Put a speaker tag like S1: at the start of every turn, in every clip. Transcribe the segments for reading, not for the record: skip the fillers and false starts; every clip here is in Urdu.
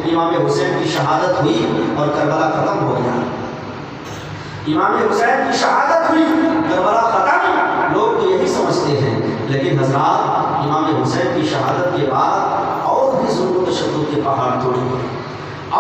S1: امام حسین کی شہادت ہوئی اور کربلا ختم ہو گیا۔ امام حسین کی شہادت ہوئی، کربلا ختم، لوگ تو یہی سمجھتے ہیں، لیکن حضرات امام حسین کی شہادت کے بعد اور بھی ظلم و تشدد کے پہاڑ توڑے گئے،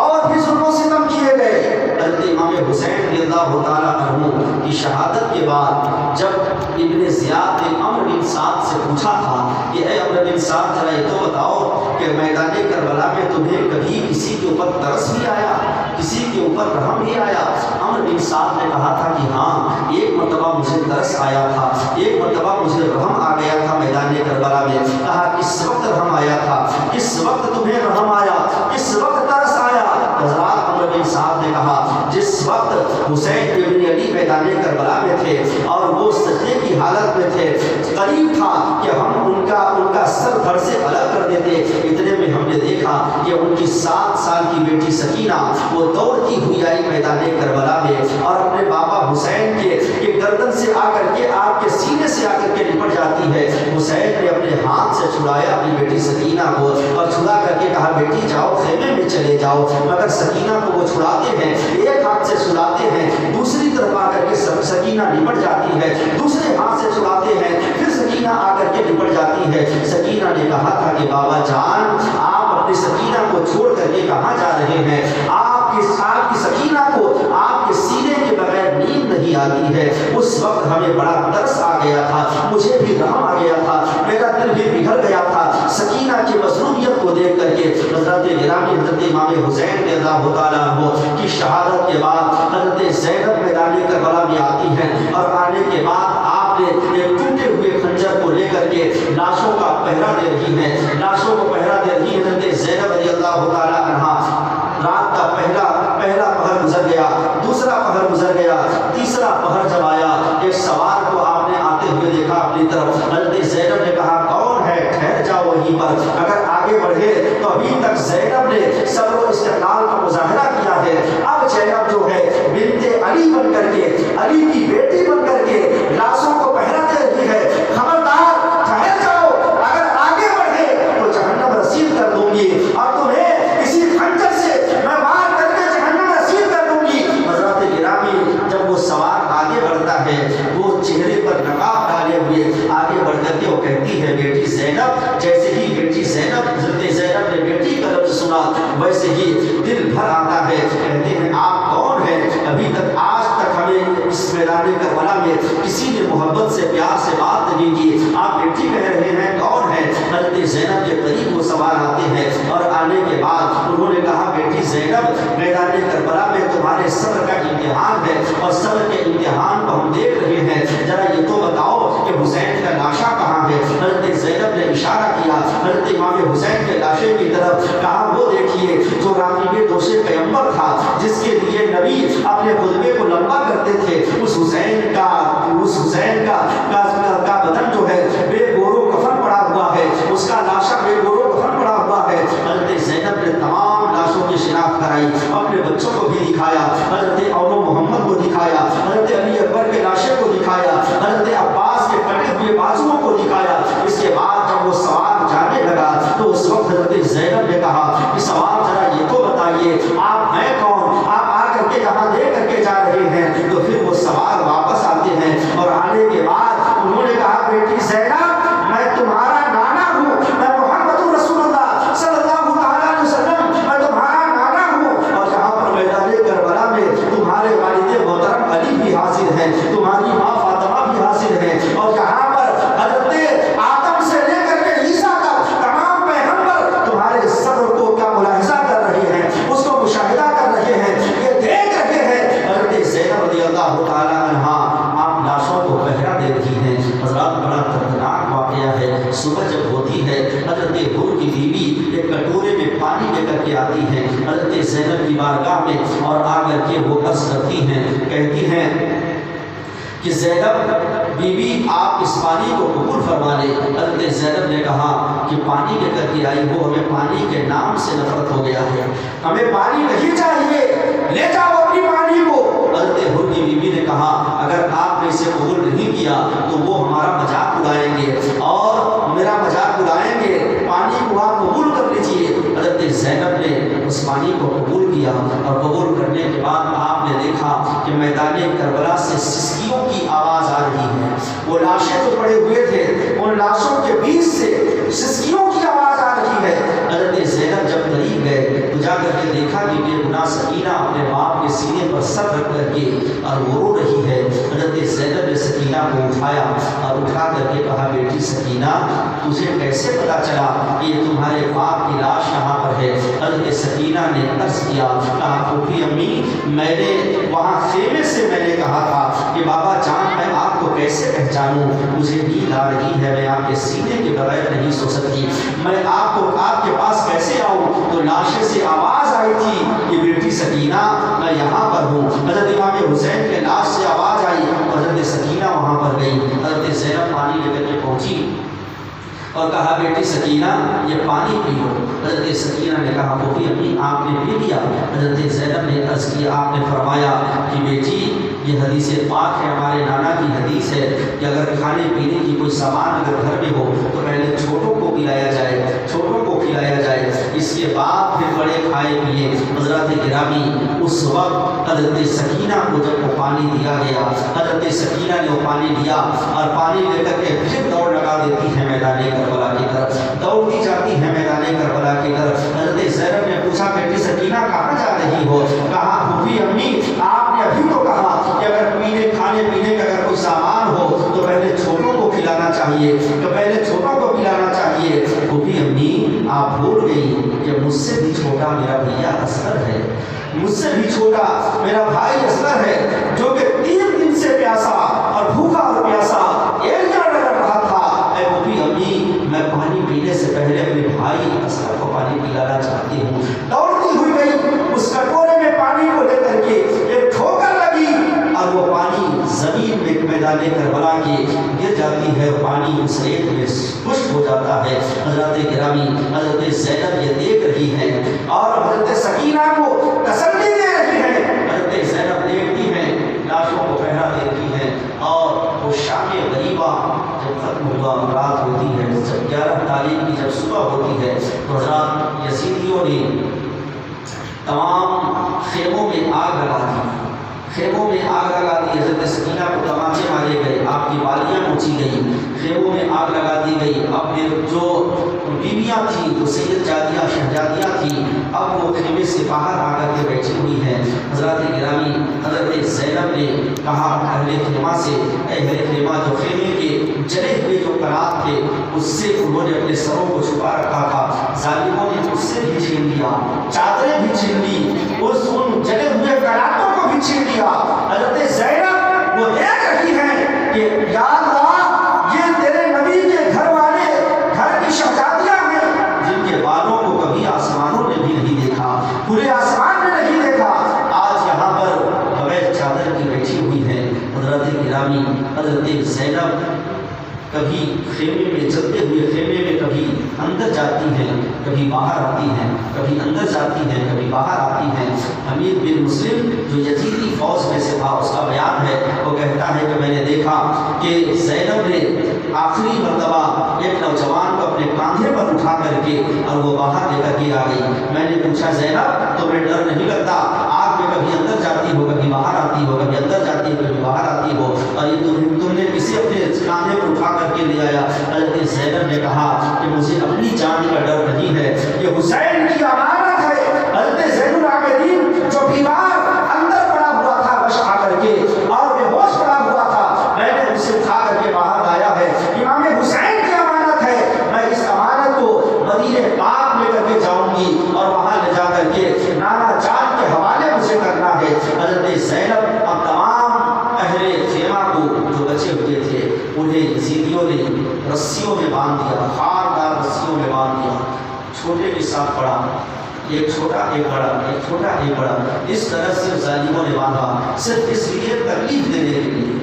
S1: اور بھی ظلم و ستم کیے گئے۔ حضرت امام حسین رضی اللہ تعالیٰ عنہ کی شہادت کے بعد جب ابن زیاد نے عمرو بن سعد سے پوچھا تھا کہ اے عمرو بن سعد ذرا یہ تو بتاؤ کہ میدان کربلا میں تمہیں کبھی کسی کے اوپر ترس بھی آیا، کسی کے اوپر رحم بھی آیا؟ عمرو بن سعد نے کہا تھا کہ ہاں، ایک مرتبہ مجھے ترس آیا تھا، ایک مرتبہ مجھے رحم آ گیا تھا میدان کربلا میں۔ کہا کس وقت رحم آیا تھا، کس وقت تمہیں رحم آیا، کس وقت ترس آیا؟ حضرات عمرو بن سعد نے کہا جس وقت حسین ابن علی میدان کربلا میں تھے اور وہ سجدے کی حالت میں تھے، قریب تھا کہ ہم ان کا سر دھڑ سے الگ کر دیتے، اتنے میں ہم نے دیکھا کہ ان کی 7 سال کی بیٹی سکینہ وہ دوڑتی ہوئی آئی میدان کربلا میں اور اپنے بابا حسین کے گردن سے آ کر کے آپ کے سینے سے آ کر کے لپٹ جاتی ہے۔ حسین نے اپنے ہاتھ سے چھڑایا اپنی بیٹی سکینہ کو اور چھڑا کر کے کہا بیٹی جاؤ خیمے میں چلے جاؤ، مگر سکینہ کو وہ چھڑاتے ہیں، ایک ہاتھ سے چھڑاتے ہیں، دوسری طرف آ کر کے سکینہ لپٹ جاتی ہے، دوسرے ہاتھ سے چھڑاتے ہیں، پھر سکینہ آ کر کے لپٹ جاتی ہے۔ سکینہ نے کہا تھا کہ بابا جان آپ اپنی سکینہ کو چھوڑ کر کے کہاں جا رہے ہیں؟ آپ کی سکینہ کو آپ کے سینے کے بغیر نیند نہیں آتی ہے۔ اس وقت ہمیں بڑا ترس آ گیا تھا، مجھے بھی رحم آ گیا تھا، میرا دل بھی پگھل گیا تھا سکینہ کی مظلومیت کو دیکھ کر کے۔ حضرت گرامی حضرت امام حسین رضی اللہ تعالیٰ عنہ کی شہادت کے بعد حضرت زینب میدان کربلا میں آتی ہیں اور آنے کے بعد آپ نے ایک ٹوٹے ہوئے خنجر کو لے کر کے لاشوں کا پہرا دے رہی ہیں، لاشوں کو پہرا دے رہی ہیں۔ حضرت زینب رضی اللہ تعالیٰ عنہ رات کا پہلا پہر گزر گیا، دوسرا پہر گزر گیا، تیسرا پہر جب آیا ایک سوار کو آپ نے آتے ہوئے دیکھا اپنی طرف۔ حضرت زینب نے کہا کون ہے؟ ٹھہر جاؤ وہیں پر، اگر آگے بڑھے تو ابھی تک زینب نے صبر و استقلال کا مظاہرہ کیا ہے، اب زینب جو ہے بنت علی بن کر کے، علی کی بیٹی بن کر کے لاشوں کو پہرا دے رہی ہے۔ خبردار ٹھہر جاؤ، اگر آگے بڑھے تو جہنم رسید کر دوں گی اور تمہیں اسی خنجر سے میں وار کر کے جہنم رسید کر دوں گی۔ حضرات گرامی جب وہ سوار آگے بڑھتا ہے، وہ چہرے پر نقاب ڈالے ہوئے آگے بڑھ کر کے وہ کہتی ہے بیٹی زینب، جیسے ہی بیٹی زینب حضرت زینب نے بیٹی کا لفظ سنا ویسے ہی دل بھر آتا ہے۔ کہتے ہیں آپ کون ہیں؟ ابھی تک آج تک ہمیں اس میدان کربلا میں کسی نے محبت سے پیار سے بات نہیں کی، آپ بیٹی کہہ رہے ہیں کون ہے؟ حضرت زینب کے قریب وہ سوال آتے ہیں اور آنے کے بعد انہوں نے کہا بیٹی زینب میدان کربلا میں تمہارے صبر کا امتحان ہے اور صبر کے امتحان کو ہم دیکھ رہے ہیں، ذرا یہ تو بتاؤ کہ حسین کا لاشا کہاں ہے؟ حضرت زینب نے اشارہ کیا حضرت امام حسین کے لاشے کی طرف، کہا وہ دیکھیے جو راقب دوش پیغمبر تھا جس کے لیے نبی اپنے خطبے کو لمبا کرتے تھے، اس حسین کا بدن جو ہے بے گورو کفن پڑا ہوا ہے، اس کا لاشا بے گورو کفن پڑا ہوا ہے۔ حضرت زینب نے تمام لاشوں کی شناخت کرائی، اپنے بچوں کو بھی دکھایا، حضرت اولو محمد کو دکھایا، حضرت علی اکبر کے لاشے کو دکھایا، حضرت عباس کے کٹے ہوئے بازوؤں کو دکھایا۔ اس کے بعد جب وہ سوار جانے لگا تو اس وقت حضرت زینب نے کہا کہ سوار ذرا یہ تو بتائیے آپ ہیں کون؟ آپ آ کر کے یہاں لے کر کے جا رہے ہیں؟ تو پھر وہ سوار واپس آتے ہیں اور آنے کے بعد انہوں نے کہا بیٹی زینب میں تمہارا نانا ہوں، میں محمد رسول اللہ صلی اللہ تعالیٰ علیہ وسلم میں تمہارا نانا ہوں، اور یہاں پر میدان کربلا میں تمہارے والد محترم علی بھی حاضر ہیں، تمہاری ماں فاطمہ بھی حاضر ہیں، اور یہاں پر حضرت آدم سے لے کر کے عیسیٰ تک تمام پیغمبر تمہارے صبر کو کیا ملاحظہ کر رہے ہیں، اس کو مشاہدہ کر رہے ہیں، یہ دیکھ رہے ہیں۔ حضرت زینب رضی اللہ تعالیٰ عنہ آپ لاشوں کو پہرا دے رہی ہیں۔ حضرات بڑا دردناک واقعہ ہے، صبح جب ہوتی ہے حضرت حور کی بیوی ایک کٹورے میں پانی لے کر کے آتی ہیں حضرت زینب کی بارگاہ میں اور آ کر کے وہ عرض کرتی ہیں، کہتی ہیں کہ زینب بی بی آپ اس پانی کو قبول فرما لیں۔ حضرت زینب نے کہا کہ پانی لے کر کے آئی ہو، ہمیں پانی کے نام سے نفرت ہو گیا ہے، ہمیں پانی نہیں چاہیے، لے جاؤ اپنی پانی کو۔ حضرت حور کی بیوی نے کہا اگر آپ نے اسے قبول نہیں کیا تو وہ ہمارا مذاق اڑائیں گے اور میرا مذاق اڑائیں گے، پانی کو آپ قبول کر لیجیے۔ حضرت زینب نے اس پانی کو قبول کیا، اور قبول کرنے کے بعد آپ نے دیکھا کہ میدان کربلا سے سسکیوں کی آواز آ رہی ہے۔ وہ لاشیں تو پڑے ہوئے تھے، ان لاشوں کے بیچ سے سسکیوں کی آواز آ رہی ہے۔ حضرت زینب جب قریب گئے تو جا کر کے دیکھا کہ بے گناہ سکینہ اپنے باپ کے سینے پر سر رکھ کر کے اور وہ رو رہی ہے۔ حضرت زینب نے سکینہ کو اٹھایا اور اٹھا کر کے کہا، بیٹی سکینہ، تجھے کیسے پتا چلا کہ یہ تمہارے باپ کی لاش یہاں پر ہے؟ حضرت سکینہ نے عرض کیا، کہا پھوپھی امی، میں نے وہاں خیمے سے میں نے کہا تھا کہ بابا جان میں آپ کو کیسے پہچانوں، مجھے نیند آ رہی ہے، میں آپ کے سینے کے بغیر نہیں سو سکتی، میں آپ کے پاس کیسے آؤں؟ تو لاشے سے آواز آئی تھی کہ بیٹی سکینہ میں یہاں پر ہوں۔ حضرت امام حسین کے لاش سے آواز آئی، حضرت سکینہ وہاں پر گئی۔ حضرت زینب پانی لے کر کے پہنچی اور کہا، بیٹی سکینہ یہ پانی پی لو۔ حضرت سکینہ نے کہا، پھوپھی امی آپ نے پی لیا؟ حضرت زینب نے عرض کیا، آپ نے فرمایا کہ بیٹی یہ حدیث پاک ہے، ہمارے نانا کی حدیث ہے کہ اگر کھانے پینے کی کوئی سامان اگر گھر میں ہو تو پہلے چھوٹوں کو پلایا جائے، چھوٹوں کو کھلایا جائے، اس کے بعد پھر بڑے کھائے پیے۔ حضرات گرامی، اس وقت حضرت سکینہ کو جب وہ پانی دیا گیا، حضرت سکینہ نے وہ پانی لیا اور پانی لے کر کے پھر دوڑ لگا دیتی ہے میدان کربلا کی طرف، دوڑتی جاتی ہے میدان کربلا کی طرف۔ حضرت زینب نے پوچھا، بیٹی سکینہ کہاں جا رہی ہو؟ کہا، پھوپھی امی آپ نے ابھی تو کہا کہ اگر کھانے پینے کا اگر کوئی سامان ہو تو پہلے چھوٹوں کو کھلانا چاہیے، تو پہلے چھوٹوں کو پلانا چاہیے۔ پھوپھی امی آپ بھول گئی کہ مجھ سے بھی چھوٹا میرا بھیا اصغر ہے، مجھ سے بھی چھوٹا میرا بھائی اصغر ہے، جو کہ 3 دن سے پیاسا اور بھوکا اور پیاسا ایک جگہ رہ رہا تھا۔ اے پھوپھی امی میں پانی پینے سے پہلے اپنے بھائی اصغر کو پانی پلانا چاہتی ہوں۔ دوڑتی ہوئی گئی، اس کٹورے میں پانی کو لے کر کے ایک ٹھوکر لگی اور وہ پانی زمین میں میدان کربلا کے گر جاتی ہے، پانی اس ریت میں خشک ہو جاتا ہے۔ حضرات گرامی، حضرت زینب یہ دیکھ رہی ہے اور حضرت سکینہ کو تسلی دے رہی ہے۔ حضرت زینب دیکھتی ہے، لاشوں کو پہرا دیتی ہے، اور وہ شام غریبہ جب ختم ہوا، رات ہوتی ہے، جب 11 تاریخ کی جب صبح ہوتی ہے تو حضرات یزیدیوں نے تمام خیموں میں آگ لگا دی، خیموں میں آگ لگا دی۔ حضرت سکینہ کو تماچے مارے گئے، آپ کی بالیاں نوچی گئیں، خیموں میں آگ لگا دی گئی۔ اب جو بیویاں تھیں، وہ سید جادیاں شہزادیاں تھیں، اب وہ خیمے سے باہر آ کر کے بیٹھی ہوئی ہیں۔ حضرات گرامی، حضرت زینب نے کہا اہل خیمہ سے، اے اہل خیمہ، جو خیمے کے جلے ہوئے جو کنات تھے اس سے انہوں نے اپنے سروں کو چھپا رکھا تھا، ظالموں نے اس سے بھی چھین لیا، چادریں بھی چھین لی، ان جلے ہوئے کناتوں کو بھی چھین لیا۔ حضرت زینب وہ دیکھ رہی ہے کہ یا اللہ یہ تیرے نبی کے گھر والے، گھر کی شہزادیاں ہیں جن کے بالوں کو کبھی آسمانوں نے بھی نہیں دیکھا، پورے آسمان نے نہیں دیکھا، آج یہاں پر بغیر چادر کی بیٹھی ہوئی ہے۔ حضرت گرامی، حضرت زینب کبھی خیمے میں چلتے ہوئے خیمے میں کبھی اندر جاتی ہیں، کبھی باہر آتی ہیں، کبھی اندر جاتی ہیں، کبھی باہر آتی ہیں۔ حمید بن مسلم جو یزیدی فوج میں سے تھا، اس کا بیان ہے، وہ کہتا ہے کہ میں نے دیکھا کہ زینب نے آخری مرتبہ ایک نوجوان کو اپنے کاندھے پر اٹھا کر کے اور وہ باہر لے کر کے آ گئی۔ میں نے پوچھا، زینب تمہیں ڈر نہیں لگتا؟ آگ میں کبھی اندر جاتی ہو، کبھی باہر آتی ہو، کبھی اندر جاتی ہو، کبھی باہر آتی ہو، اور یہ تم نے کسی اپنے کاندھے پر اٹھا کر کے لے آیا؟ حضرت زینب نے کہا کہ مجھے اپنی جان کا ڈر نہیں ہے، یہ حسین کی امانت ہے۔ حضرت زین العابدین جو بیمار اندر پڑا ہوا تھا بش آ کر کے اور بے ہوش پڑا ہوا تھا، میں نے اسے اٹھا کر کے باہر لایا ہے، امام حسین کی امانت ہے، میں اس امانت کو مدینے پاک لے کر کے جاؤں گی اور وہاں لے جا کر کے نانا جان کے حوالے مجھے کرنا ہے۔ حضرت زینب اب تمام اہل خیمہ کو جو بچے ہوئے تھے انہیں یزیدیوں نے رسیوں میں باندھ دیا، خاردار رسیوں میں باندھ دیا، چھوٹے کے ساتھ بڑا، ایک چھوٹا ایک بڑا، ایک چھوٹا ایک بڑا، اس طرح سے ظالموں نے باندھا، صرف اس لیے تکلیف دینے کے لیے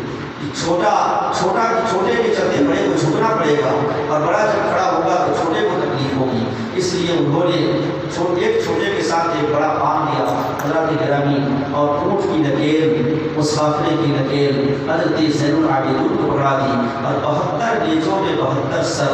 S1: چھوٹے کے چلتے بڑے کو جھکنا پڑے گا، اور بڑا جب کھڑا ہوگا تو چھوٹے کو تکلیف ہوگی، اس لیے انہوں نے ایک چھوٹے کے ساتھ ایک بڑا باندھ دیا۔ حضرات گرامی، اور اونٹ کی نکیل، اس قافلے کی نکیل حضرت زین العابدین کو پکڑا دی، اور 72 نیزوں میں 72 سر،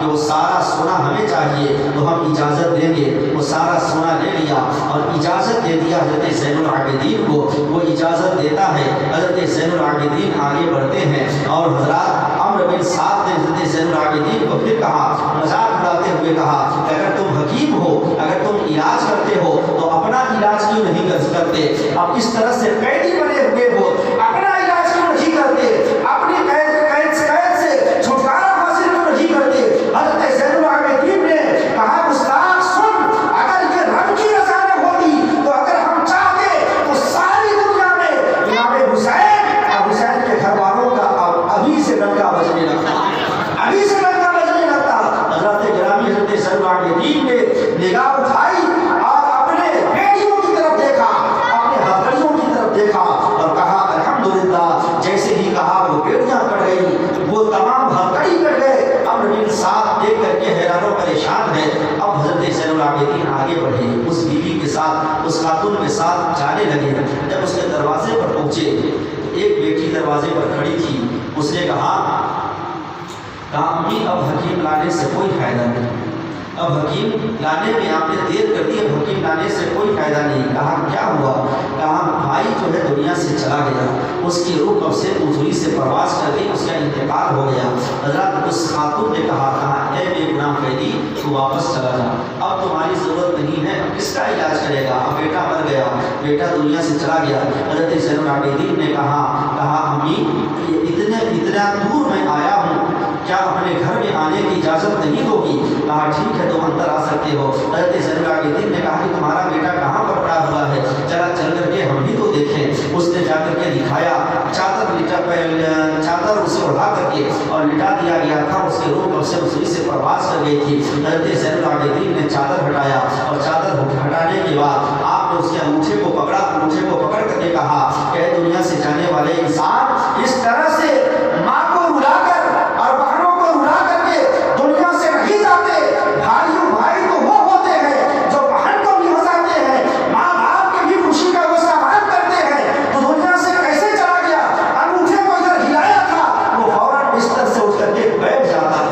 S1: کہ وہ سارا سونا ہمیں چاہیے تو ہم اجازت دیں گے. وہ سارا سونا لے لیا اور اجازت دے دیا حضرت زین العابدین کو. وہ اجازت دیتا ہے, حضرت زین العابدین آگے بڑھتے ہیں اور حضرات عمرو بن سعد نے حضرت زین العابدین کو پھر کہا, مذاق اڑاتے ہوئے کہا کہ اگر تم حکیم ہو, اگر تم علاج کرتے ہو تو اپنا علاج کیوں نہیں کرتے؟ اب اس طرح سے قیدی بنے ہوئے ہو, اپنا علاج کیوں نہیں کرتے؟ اپنی قید سے چھٹکارا حاصل کیوں نہیں کرتے؟ حضرت زین العابدین نے کہا گستاخ سن, اگر یہ رب کی رضا میں ہوتی تو اگر ہم چاہتے تو ساری دنیا میں امام حسین اور حسین کے گھر والوں کا ابھی سے ڈنکا بجنے لگتا, ابھی سے ڈنکا بجنے لگتا. حضرت گرامی حضرت زین العابدین نے نگاہ اٹھائی اور اپنے بیٹیوں کی طرف دیکھا, اپنے ہتھیلیوں کی طرف دیکھا اور کہا الحمدللہ. جیسے ہی کہا وہ بیڑیاں کٹ گئی, وہ تمام ہتھیلی کٹ گئے. عمرو بن سعد دیکھ کر کے حیران و پریشان ہے. اب حضرت زین العابدین آگے بڑھے, اس بیوی کے ساتھ, اس خاتون کے ساتھ جانے لگے. جب اس کے دروازے پر پہنچے, ایک بیٹی دروازے پر کھڑی تھی. اس نے کہا امی اب حکیم لانے سے کوئی فائدہ نہیں, اب حکیم لانے میں آپ نے دیر کر دی, اب حکیم لانے سے کوئی فائدہ نہیں. کہا کیا ہوا؟ کہا بھائی جو ہے دنیا سے چلا گیا, اس کی روح کب سے اتھری سے پرواز کر گئی, اس کا انتقال ہو گیا. حضرات اس خاتون نے کہا اے بے گناہ قیدی تو واپس چلا جا, اب تمہاری ضرورت نہیں ہے, اب کس کا علاج کرے گا؟ اب بیٹا مر گیا, بیٹا دنیا سے چلا گیا. حضرت زین العابدین نے کہا امی اتنا دور میں آیا ہوں, کیا اپنے گھر میں آنے کی اجازت نہیں ہوگی؟ کہا ٹھیک ہے تم اندر آ سکتے ہو. حضرت زین العابدین نے کہا کہ تمہارا بیٹا کہاں پر پڑا ہوا ہے, چلا چل کر کے ہم بھی تو دیکھیں. اس نے جا کر کے دکھایا, چادر اسے اڑا کر کے اور لٹا دیا گیا تھا, اس کی روح کب سے اتھری سے پرواز کر گئی تھی. حضرت زین العابدین نے چادر ہٹایا اور چادر ہٹانے کے بعد آپ نے اس کے انگوٹھے کو پکڑا, انگوٹھے کو پکڑ کر کے کہا کہ اے دنیا سے جانے والے انسان, اس طرح سے ماں کو رلا کر اور بہنوں کو رلا کر کے دنیا سے نہیں جاتے. بھائی تو وہ ہوتے ہیں جو بہن کو بھی ہنساتے ہیں, ماں باپ کی بھی خوشی کا وہ سامان کرتے ہیں. تو دنیا سے کیسے چلا گیا؟ انگوٹھے کو ادھر ہلایا تھا, وہ فوراً بستر سے اٹھ کر کے بیٹھ جاتا ہے,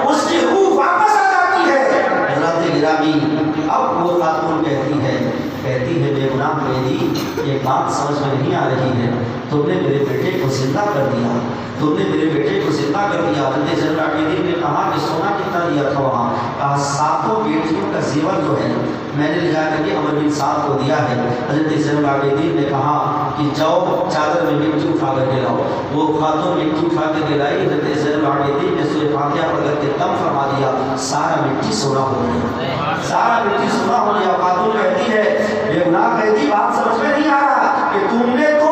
S1: اس کی روح واپس آ جاتی ہے. حضرت گرامی اب وہ خاتون کہتی ہے بے گناہ قیدی, ایک بات سمجھ میں نہیں آ رہی ہے, تم نے میرے بیٹے کو زندہ کر دیا, تم نے میرے بیٹے کو زندہ کر دیا. حضرت زین العابدین نے کہا کہ سونا کتنا دیا تھا وہاں؟ کہا 7 بیٹیوں کا زیور جو ہے میں نے لے جا کر کے عمرو بن سعد کو دیا ہے. حضرت زین العابدین نے کہا کہ جاؤ چادر میں مٹی اٹھا کر کے لاؤ. وہ خاتون مٹی اٹھا کر کے لائی. حضرت زین العابدین نے سورہ فاتحہ پڑھ کر کے دم فرما دیا, سارا مٹی سونا ہو گیا, سارا مٹی سونا ہو گیا. خاتون کہتی ہے بے گناہ قیدی بات سمجھ میں نہیں آ رہا کہ تم نے تو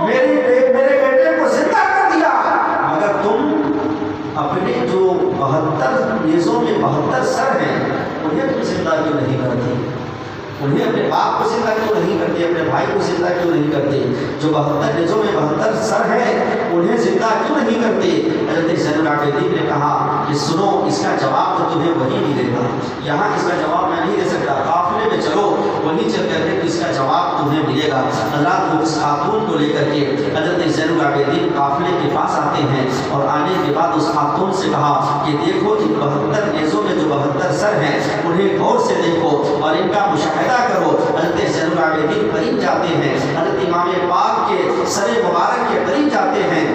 S1: میرے بیٹے کو زندہ کر دیا, مگر تم اپنے جو 72 نیزوں میں 72 سر ہیں انہیں تم زندہ کیوں نہیں کرتے؟ انہیں اپنے باپ کو زندہ کیوں نہیں کرتے, اپنے بھائی کو زندہ کیوں نہیں کرتے؟ جو 72 نیزوں میں 72 سر ہیں انہیں زندہ کیوں نہیں کرتے؟ حضرت زین العابدین نے کہا کہ سنو, اس کا جواب تو تمہیں وہی ملے گا, یہاں اس کا جواب میں نہیں دے سکتا, قافلے میں چلو, وہیں چل کر کے اس کا جواب تمہیں ملے گا. حضرات وہ اس خاتون کو لے کر کے حضرت زین العابدین قافلے کے پاس آتے ہیں اور آنے کے بعد اس خاتون سے کہا کہ دیکھو ان 72 نیزوں میں جو 72 سر ہیں انہیں غور سے دیکھو اور ان کا مشاہدہ کرو. حضرت زین العابدین قریب جاتے ہیں, حضرت امام پاک کے سر مبارک کے قریب جاتے ہیں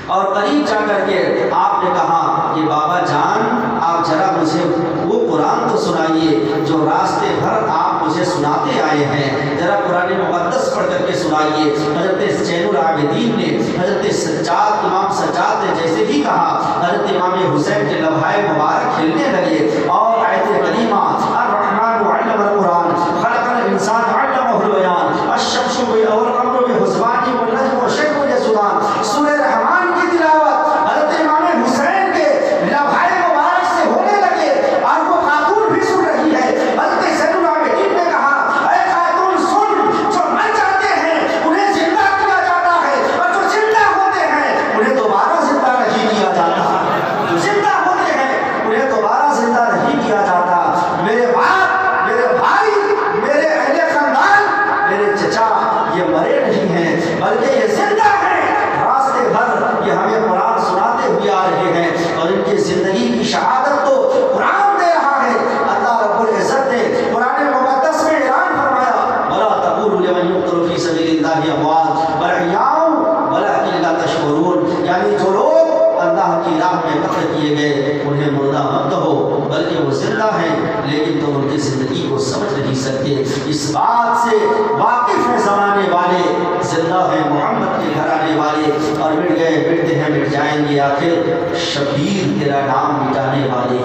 S1: اور قریب جا کر کے آپ نے کہا کہ بابا جان آپ ذرا مجھے وہ قرآن تو سنائیے جو راستے بھر آپ مجھے سناتے آئے ہیں, ذرا قرآن مقدس پڑھ کر کے سنائیے. حضرت زین العابدین نے حضرت سجاد, امام سجاد نے جیسے ہی کہا, حضرت امام حسین کے لمحائے مبارک کھلنے لگے اور آیت کریمہ الرحمن علم القرآن خلق الانسان علمہ البیان الشمس والقمر بحسبان والنجم والشجر یسجدان. سورہ رحمان کی تلاوت حضرت امام حسین کے لمحائے مبارک سے ہونے لگے اور وہ خاتون بھی سن رہی ہے. حضرت زین العابدین نے کہا اے خاتون سن, جو مر جاتے ہیں انہیں زندہ کیا جاتا ہے اور جو زندہ ہوتے ہیں انہیں دوبارہ زندہ نہیں کیا جاتا, جو زندہ ہوتے ہیں انہیں دوبارہ زندہ نہیں کیا جاتا. میرے بھی آ رہے ہیں اور ان کی زندگی کی شہادت تو قرآن دے رہا ہے۔ اللہ رب العزت نے قرآن مقدس میں اعلان فرمایا وَلَا تَقُولُوا لِمَن يُقْتَلُ فِي سَبِيلِ اللَّهِ أَمْوَاتٌ بَلْ أَحْيَاءٌ وَلَٰكِن لَّا تَشْعُرُونَ، یعنی جو لوگ اللہ کی راہ میں قتل کیے گئے انہیں مردہ مت کہو بلکہ وہ زندہ ہیں، لیکن تم ان کی زندگی کو سمجھ نہیں سکتے۔ اس بات سے واقف ہے زمانے والے، زندہ ہیں محمد کے گھرانے والے اور مٹ گئے، مٹتے ہیں مٹ جائیں گے، آخر شبیر تیرا نام مٹانے والے،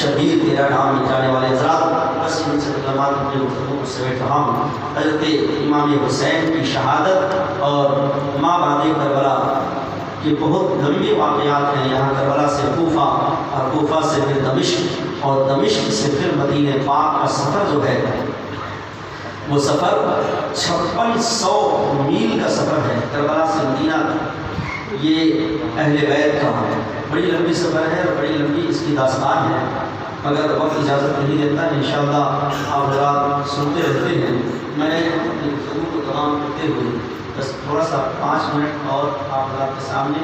S1: شبیر تیرا نام مٹانے والے۔ حضرات بس ان سے کلمات اپنے گفتگو کو سمیٹ رہا ہوں۔ حضرت امام حسین کی شہادت اور ماں باپ کربلا یہ بہت لمبے واقعات ہیں۔ یہاں کربلا سے کوفہ اور کوفہ سے پھر دمشق اور دمشق سے پھر مدینہ پاک کا سفر جو ہے وہ سفر 5600 میل کا سفر ہے کربلا سے مدینہ تک۔ یہ اہل بیت کا ہے، بڑی لمبی سفر ہے اور بڑی لمبی اس کی داستان ہے، مگر وقت اجازت نہیں دیتا ہے۔ انشاءاللہ آپ حضرات سنتے رہتے ہیں۔ میں نے اپنی گفتگو کو تمام کرتے ہوئے بس تھوڑا سا 5 منٹ اور آپ حضرات کے سامنے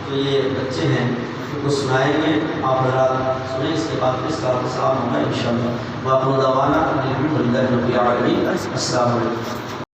S1: جو یہ بچے ہیں ان کو سنائیں گے، آپ حضرات سنیں، اس کے بعد اس کا سلام ہوگا انشاءاللہ۔ وآخر دعوانا الحمد للہ رب العالمین۔ السلام علیکم۔